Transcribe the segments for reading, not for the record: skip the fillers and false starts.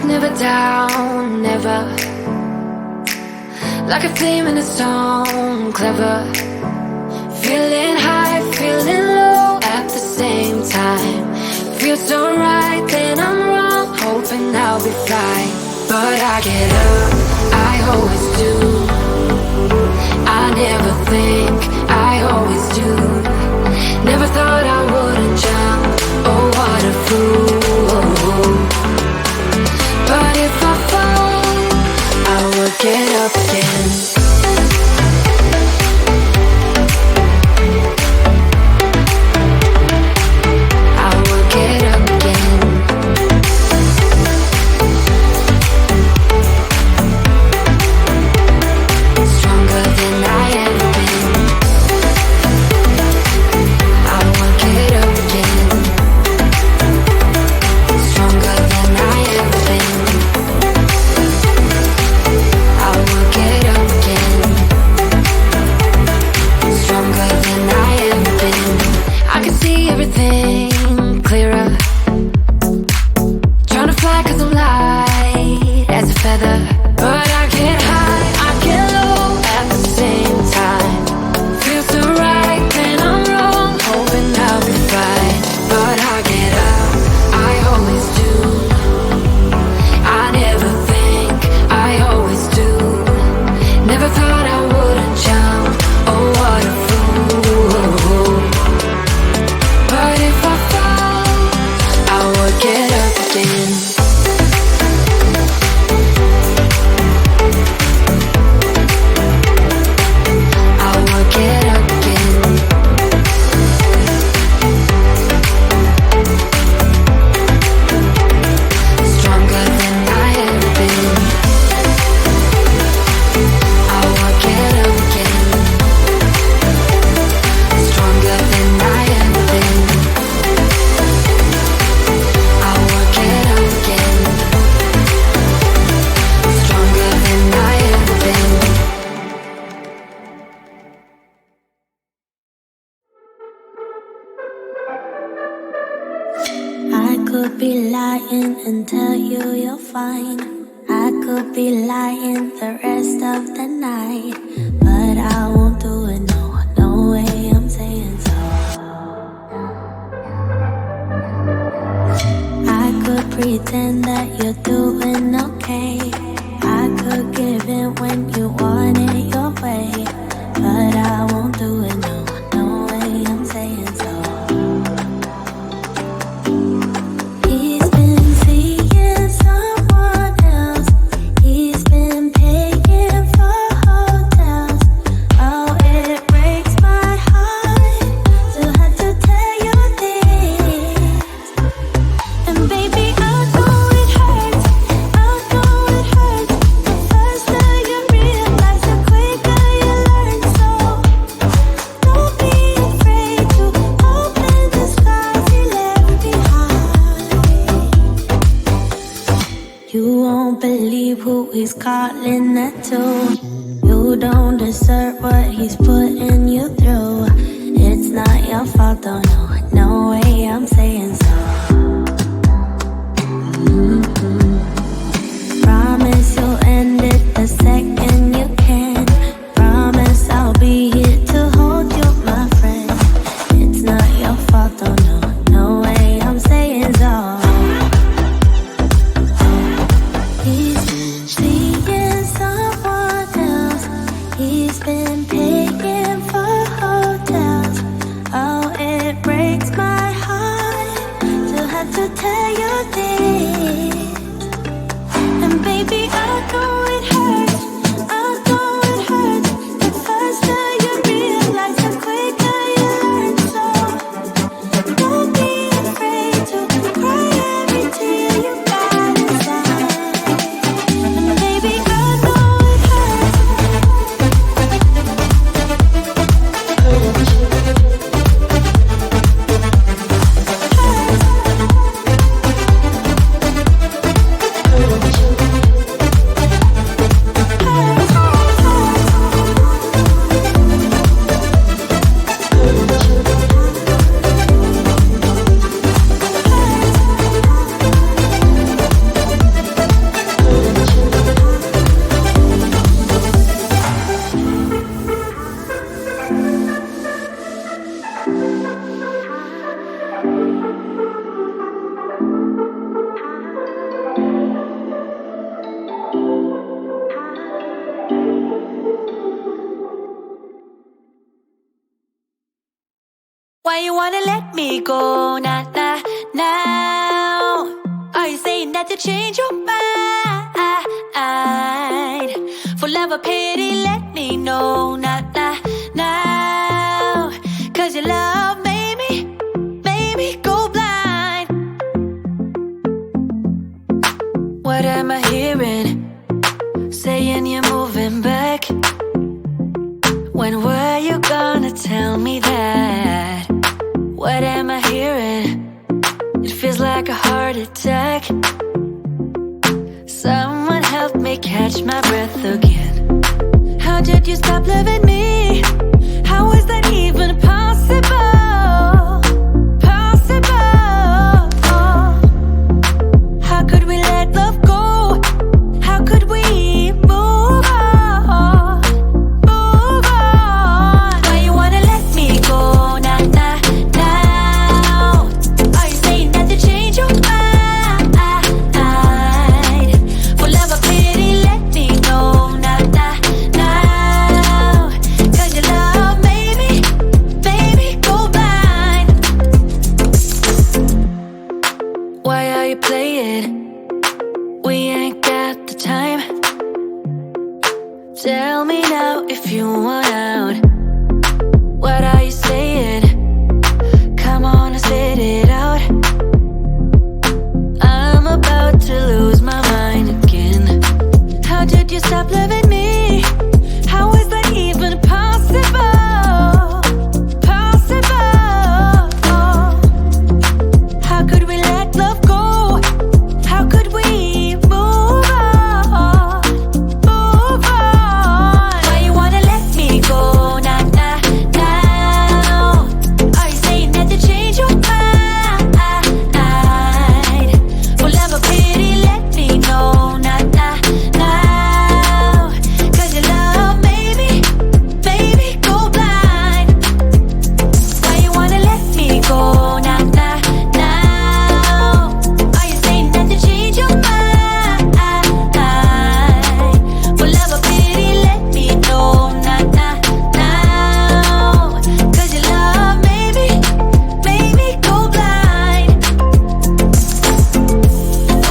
never down, never. Like a theme in a song, clever. Feeling high, feeling low at the same time. Feels so right, then I'm wrong, hoping I'll be fine. But I get up, I always do. I never think, I always do. Never thought I wouldn't jump, oh what a fool. But if I fall, I will get up again. could be lying and tell you you're fine. I could be lying the rest of the night, but I won't do it, no, no way I'm saying so. I could pretend that you're doing okay. I could give in when you want it your way, but I won't do it, no, no way I'm saying so. He's been seeing someone else. He's been paying for hotels. Oh, it breaks my heart to have to tell you this. And baby, I know it hurts. I know it hurts. The faster you realize, the quicker you learn. So don't be afraid to open the scars you left behind. You won't believe who he's calling that to. You don't deserve what he's putting you through. It's not your fault, though, no, no way I'm saying so. Promise you'll end it the second you can. Promise I'll be here to hold you, my friend. It's not your fault, though, no, no way I'm saying so. He's been seeing someone else. He's been paying for hotels. Oh, it breaks my heart Why you wanna let me go now, now, now? Are you saying that you change your mind? For love or pity, let me know now, now, now. Cause your love made me go blind. What am I hearing? Saying you're moving back. When were you gonna tell me that? What am I hearing? It feels like a heart attack. Someone help me catch my breath again. How did you stop loving me? How is that even possible? Possible. How could we let love go? How could we move on? Move on. Why you wanna let me go now, now, now? Are you saying that you change your mind? For love or pity, let me know now, now, now. Cause your love made me go blind. Why are you playing? We ain't got the time. Tell me now if you want out. What are you saying? Come on and spit it out. I'm about to lose my mind again. How did you stop loving me? How is that even possible? Possible. How could we let love go? How could we move on? Move on. Why you wanna let me go now, now, now? Are you saying that you change your mind? For love or pity, let me know now, now, now. Cause your love made me go blind. Why you wanna let me go now, now, now? Are you saying that you change your mind? For love or pity, let me know now, now, now. Cause your love made me go blind.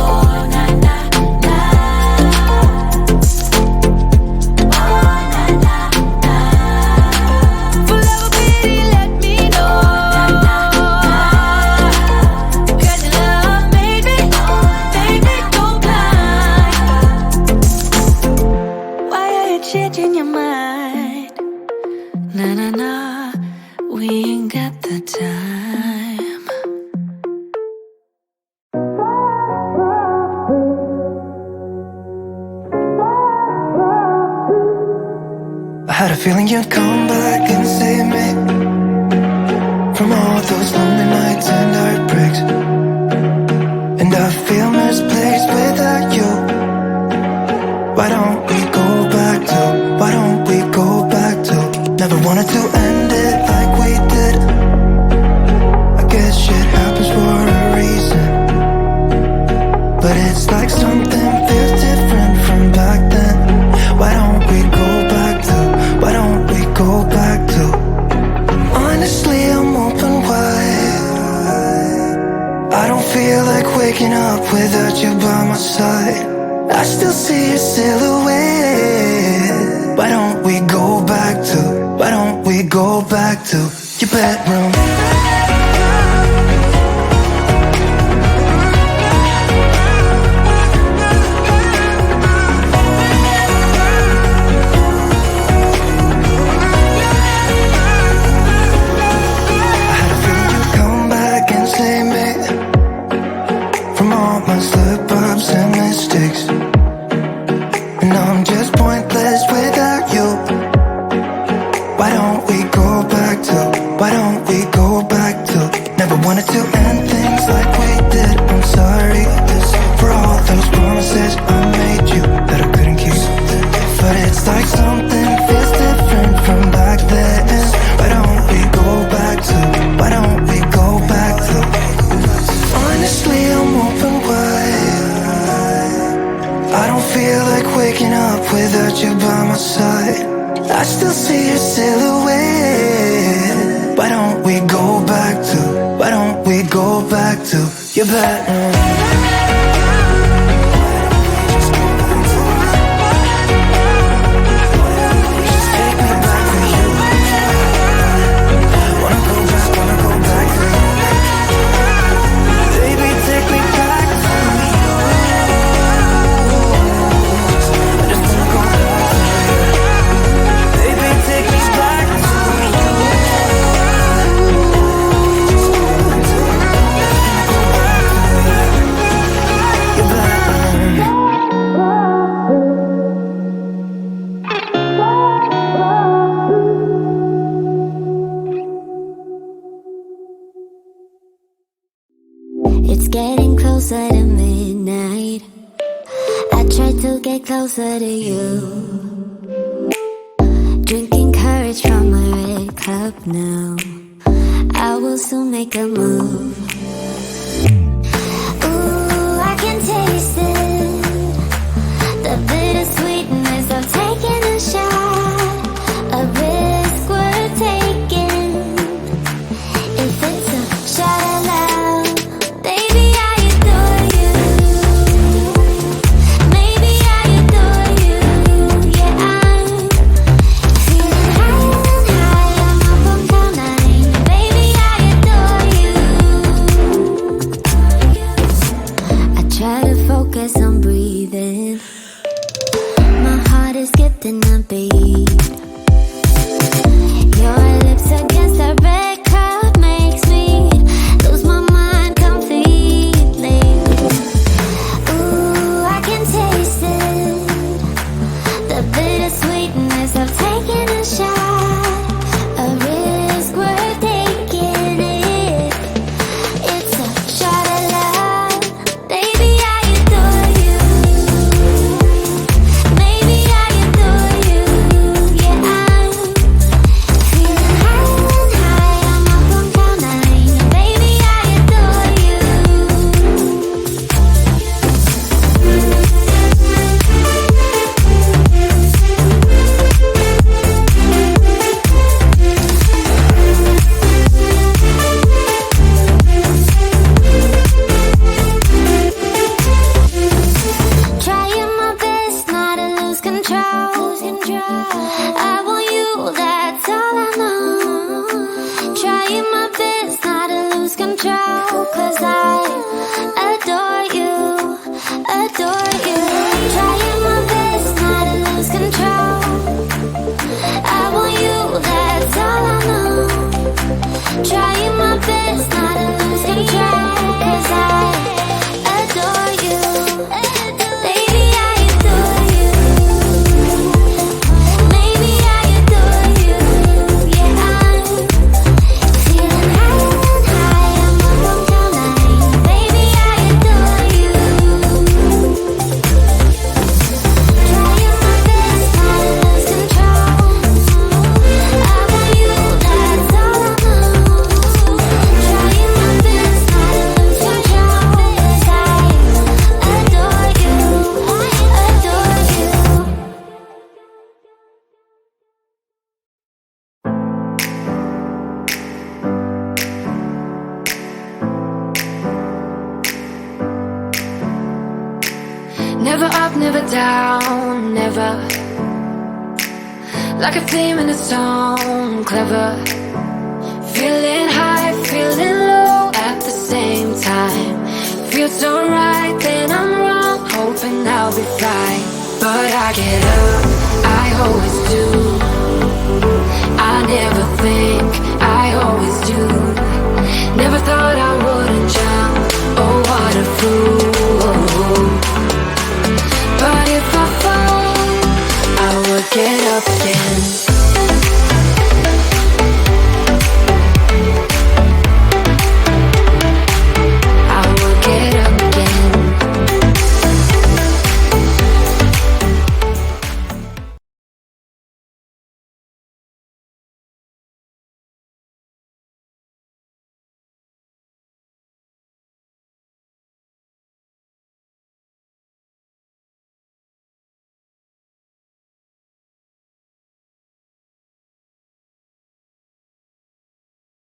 Oh, na, na, na. Oh, na, na, na. For love or pity, let me know. Cause your love made me go blind. Why are you changing your mind? Na na na, we ain't got the time. I had a feeling you'd come back and save me from all those lonely nights and heartbreaks. And I feel misplaced without you. Why don't we go back to? Why don't we go back to? Never wanted to end it like we did. I guess shit happens for a reason. But it's like something feels different from back then. Why don't we go back to? Why don't we go back to? Honestly, I'm open wide. I don't feel like waking up without you by my side. I still see your silhouette. Why don't we go back to? Why don't we go back to your bedroom? I had a feeling you'd come back and save me from all my slip-ups and mistakes. And I'm just pointless without you. Why don't we go back to? Why don't we go back to? Never wanted to end things like we did. I'm sorry for all those promises I made you that I couldn't keep. But it's like something feels different from back then. Why don't we go back to? Why don't we go back to? Honestly, I'm open wide. I don't feel like waking up without you by my side. I still see your silhouette. Why don't we go back? You're back now. It's getting closer to midnight. I try to get closer to you. Drinking courage from my red cup now. I will soon make a move. Ooh, I can taste it. The bittersweetness of taking a shot. A risk worth taking. If it's a shot at love, baby, I adore you. Maybe I adore you. Yeah, I'm feeling higher and higher. I'm up on cloud nine. Baby, I adore you. I try to focus on breathing. My heart is skipping a beat. Your lips against the red cup makes me lose my mind completely. Ooh, I can taste it. The bittersweetness of taking a shot. A risk worth taking it. It's a shot at love. Baby, I adore you. Maybe I adore you. Yeah, I'm feeling higher and higher. I'm up on cloud nine. Baby, I adore you. Trying my best not to lose control. I want you, that's all I know. Trying my best not to lose control. 'Cause I adore you, adore you. Trying my best not to lose control. I want you, that's all I know. Trying my best not to lose control. 'Cause I adore you. Baby, I adore you. Maybe I adore you. Yeah, I'm feeling higher and higher. I'm up on cloud nine. Baby, I adore you. Trying my best not to lose control. I want you, that's all I know. Trying my best not to lose control. 'Cause I adore you, adore you. Never up, never down, never. Like a theme in a song, clever. Feeling high, feeling low at the same time. Feels so right, then I'm wrong, hoping I'll be fine. But I get up, I always do. I never think